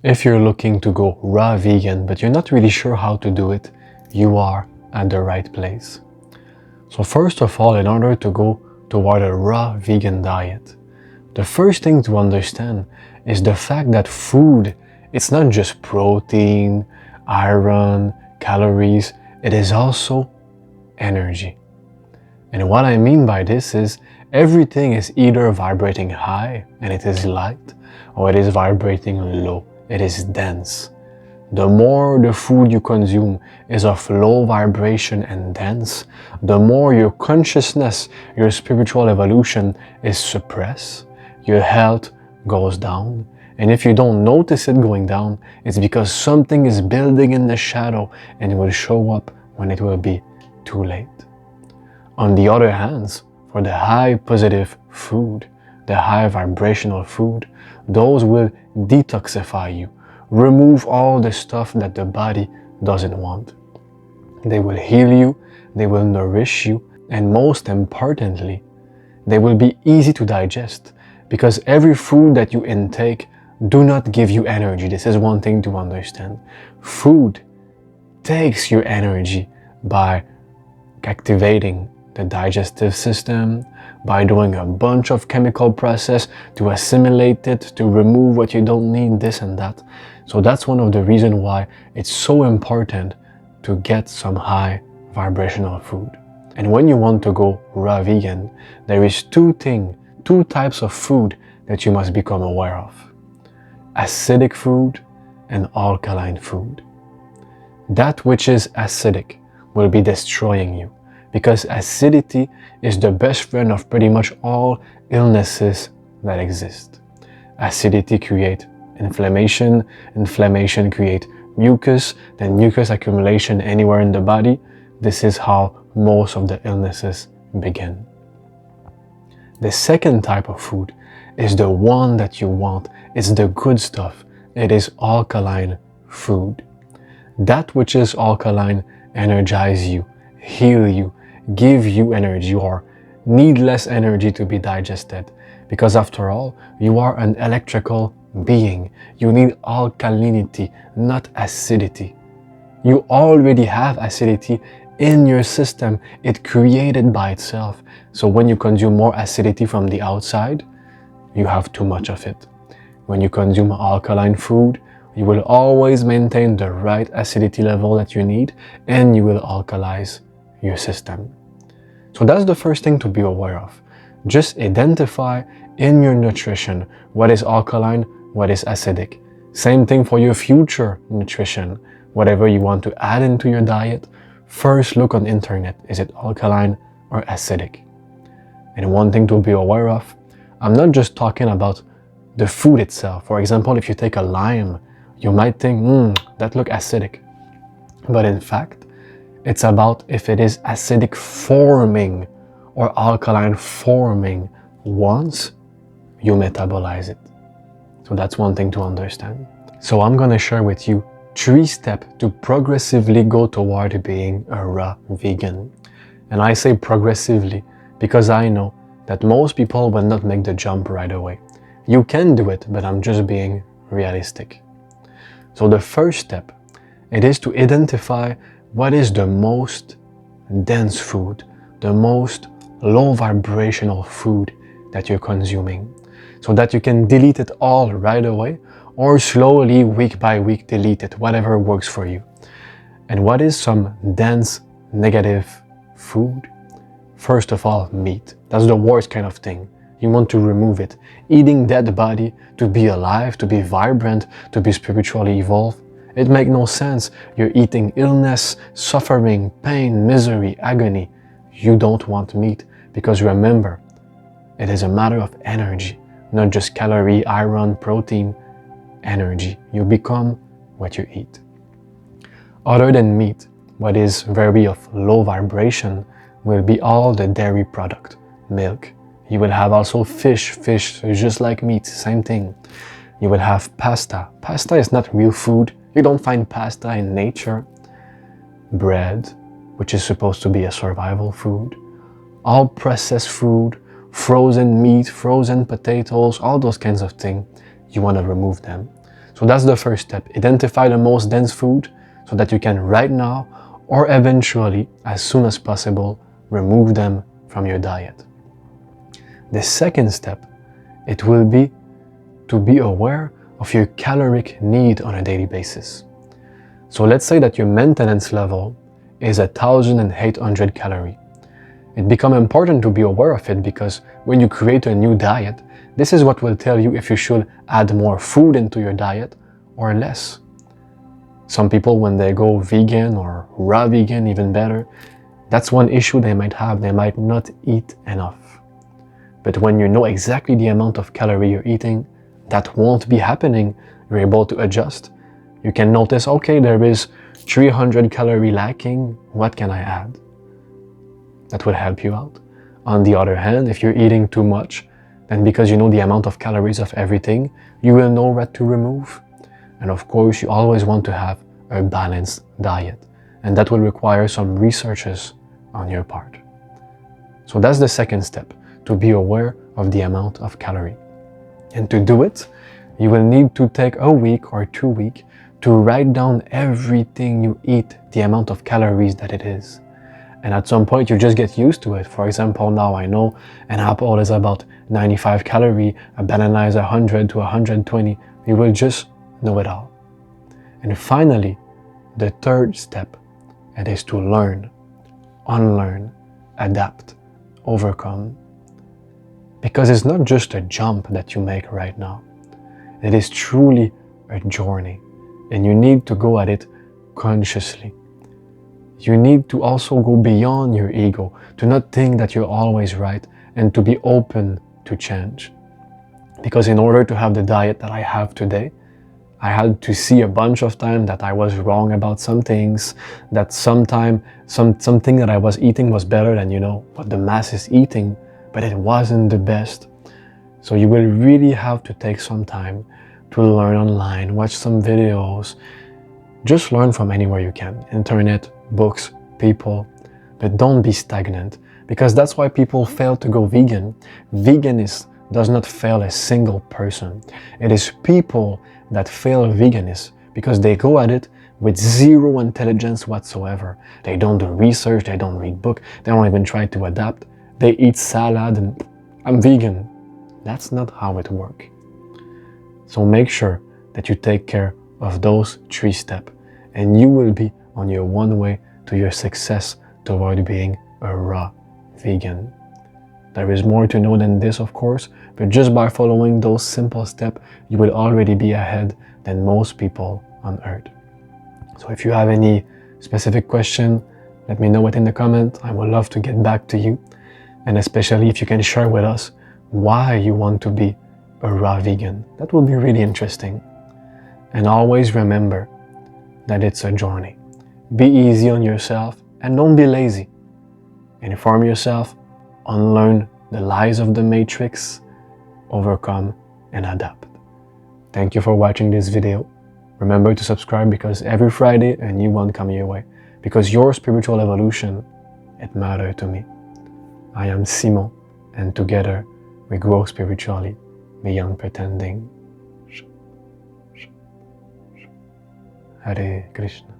If you're looking to go raw vegan, but you're not really sure how to do it, you are at the right place. So first of all, in order to go toward a raw vegan diet, the first thing to understand is the fact that food, it's not just protein, iron, calories, it is also energy. And what I mean by this is everything is either vibrating high and it is light, or it is vibrating low, it is dense. The more the food you consume is of low vibration and dense, the more your consciousness, your spiritual evolution is suppressed, your health goes down, and if you don't notice it going down, it's because something is building in the shadow and it will show up when it will be too late. On the other hand, for the high positive food, the high vibrational food, those will detoxify you, remove all the stuff that the body doesn't want. They will heal you, they will nourish you, and most importantly, they will be easy to digest, because every food that you intake do not give you energy. This is one thing to understand. Food takes your energy by activating the digestive system, by doing a bunch of chemical process to assimilate it, to remove what you don't need, this and that. So that's one of the reasons why it's so important to get some high vibrational food. And when you want to go raw vegan, there is two types of food that you must become aware of. Acidic food and alkaline food. That which is acidic will be destroying you, because acidity is the best friend of pretty much all illnesses that exist. Acidity creates inflammation, inflammation creates mucus, then mucus accumulation anywhere in the body. This is how most of the illnesses begin. The second type of food is the one that you want. It's the good stuff. It is alkaline food. That which is alkaline energize you, heal you, give you energy, or need less energy to be digested. Because after all, you are an electrical being. You need alkalinity, not acidity. You already have acidity in your system. It created by itself. So when you consume more acidity from the outside, you have too much of it. When you consume alkaline food, you will always maintain the right acidity level that you need, and you will alkalize your system. So that's the first thing to be aware of. Just identify in your nutrition what is alkaline, what is acidic. Same thing for your future nutrition. Whatever you want to add into your diet, first look on the internet. Is it alkaline or acidic? And one thing to be aware of, I'm not just talking about the food itself. For example, if you take a lime, you might think, that looks acidic. But in fact, it's about if it is acidic forming or alkaline forming once you metabolize it. So that's one thing to understand. So I'm going to share with you 3 steps to progressively go toward being a raw vegan. And I say progressively because I know that most people will not make the jump right away. You can do it, but I'm just being realistic. So the first step, it is to identify what is the most dense food, the most low vibrational food that you're consuming, so that you can delete it all right away, or slowly, week by week, delete it, whatever works for you. And what is some dense, negative food? First of all, meat. That's the worst kind of thing. You want to remove it. Eating dead body to be alive, to be vibrant, to be spiritually evolved, it makes no sense. You're eating illness, suffering, pain, misery, agony. You don't want meat, because remember, it is a matter of energy, not just calorie, iron, protein, energy. You become what you eat. Other than meat, what is very of low vibration will be all the dairy product, milk. You will have also fish is just like meat, same thing. You will have pasta. Pasta is not real food. You don't find pasta in nature. Bread, which is supposed to be a survival food. All processed food, frozen meat, frozen potatoes, all those kinds of things, you want to remove them. So that's the first step. Identify the most dense food so that you can right now or eventually, as soon as possible, remove them from your diet. The second step, it will be to be aware of your caloric need on a daily basis. So let's say that your maintenance level is 1,800 calories. It becomes important to be aware of it because when you create a new diet, this is what will tell you if you should add more food into your diet or less. Some people, when they go vegan or raw vegan, even better, that's one issue they might have. They might not eat enough. But when you know exactly the amount of calorie you're eating, that won't be happening. You're able to adjust. You can notice, okay, there is 300 calorie lacking. What can I add? That will help you out. On the other hand, if you're eating too much, then because you know the amount of calories of everything, you will know what to remove. And of course, you always want to have a balanced diet. And that will require some researches on your part. So that's the second step, to be aware of the amount of calorie. And to do it, you will need to take a week or 2 weeks to write down everything you eat, the amount of calories that it is. And at some point you just get used to it. For example, now I know an apple is about 95 calories, a banana is 100 to 120. You will just know it all. And finally, the third step, it is to learn, unlearn, adapt, overcome. Because it's not just a jump that you make right now. It is truly a journey, and you need to go at it consciously. You need to also go beyond your ego, to not think that you're always right, and to be open to change. Because in order to have the diet that I have today, I had to see a bunch of times that I was wrong about some things, that something that I was eating was better than, what the mass is eating, but it wasn't the best. So you will really have to take some time to learn online, watch some videos, just learn from anywhere you can, internet, books, people, but don't be stagnant, because that's why people fail to go vegan. Veganism does not fail a single person. It is people that fail veganism because they go at it with zero intelligence whatsoever. They don't do research, they don't read books, they don't even try to adapt. They eat salad and I'm vegan. That's not how it works. So make sure that you take care of those 3 steps and you will be on your one way to your success toward being a raw vegan. There is more to know than this, of course, but just by following those simple steps, you will already be ahead than most people on earth. So if you have any specific question, let me know it in the comment. I would love to get back to you. And especially if you can share with us why you want to be a raw vegan. That will be really interesting. And always remember that it's a journey. Be easy on yourself and don't be lazy. Inform yourself, unlearn the lies of the matrix, overcome and adapt. Thank you for watching this video. Remember to subscribe because every Friday a new one comes your way. Because your spiritual evolution, it matters to me. I am Simon, and together we grow spiritually beyond pretending. Hare Krishna.